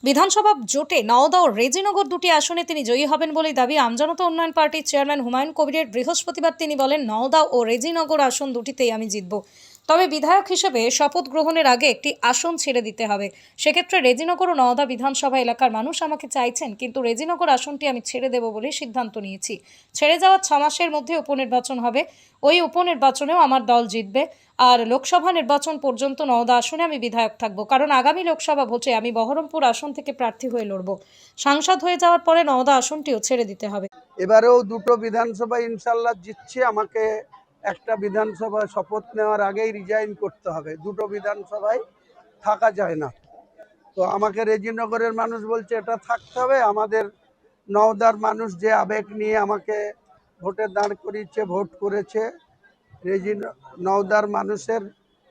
বিধানসভা জোটে নওদা ও রেজিনগর দুটি আসনে তিনি জয়ী হবেন বলেই দাবি আমজনতা উন্নয়ন পার্টির চেয়ারম্যান হুমায়ুন কবিরের। বৃহস্পতিবার তিনি বলেন, নওদা ও রেজিনগর আসন দুটিতেই আমি জিতব, তবে বিধায়ক হিসেবে শপথ গ্রহণের আগে একটি আসন ছেড়ে দিতে হবে। সেক্ষেত্রে রেজিনগর ও নওদা বিধানসভা এলাকার মানুষ আমাকে চাইছেন, কিন্তু রেজিনগর আসনটি আমি ছেড়ে দেব বলে সিদ্ধান্ত নিয়েছি। ছেড়ে যাওয়ার 6 মাসের মধ্যে উপনির্বাচন হবে, ওই উপনির্বাচনেও আমার দল জিতবে। আর লোকসভা নির্বাচন পর্যন্ত নওদা আসনে আমি বিধায়ক থাকব, কারণ আগামী লোকসভা ভোটে আমি বহরমপুর আসন থেকে প্রার্থী হয়ে লড়ব। সাংসদ হয়ে যাওয়ার পরে নওদা আসনটিও ছেড়ে দিতে হবে। এবারেও দুটো বিধানসভা ইনশাল্লাহ জিতছি। আমাকে একটা বিধানসভা শপথ নেওয়ার আগেই রিজাইন করতে হবে, দুটো বিধানসভায় থাকা যায় না। তো আমাকে রেজিনগরের মানুষ বলছে এটা থাকতে হবে। আমাদের নওদার মানুষ যে আবেগ নিয়ে আমাকে ভোটে দাঁড় করিয়েছে, ভোট করেছে, নওদার মানুষের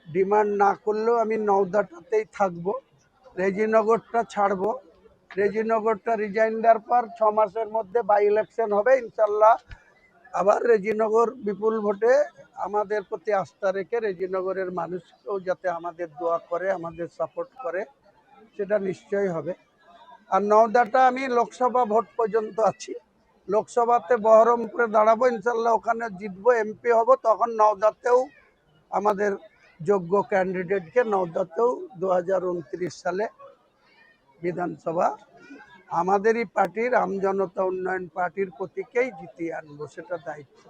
ডিমান্ড না করলেও আমি নওদাটাতেই থাকবো, রেজিনগরটা ছাড়বো। রেজিনগরটা রিজাইন দেওয়ার পর 6 মাসের মধ্যে বাই ইলেকশন হবে ইনশাল্লাহ। আবার রেজিনগর বিপুল ভোটে আমাদের প্রতি আস্থা রেখে রেজিনগরের মানুষকেও যাতে আমাদের দোয়া করে, আমাদের সাপোর্ট করে, সেটা নিশ্চয়ই হবে। আর নওদাটা আমি লোকসভা ভোট পর্যন্ত আছি, লোকসভাতে বহরমপুরে দাঁড়াবো ইনশাল্লাহ, ওখানে জিতবো, এমপি হব। তখন নওদাতেও আমাদের যোগ্য ক্যান্ডিডেটকে নওদাতেও 2029 সালে বিধানসভা আমাদেরই পার্টির আমজনতা উন্নয়ন পার্টির প্রতীকেই জিতিয়ে আনবো, সেটা দায়িত্ব।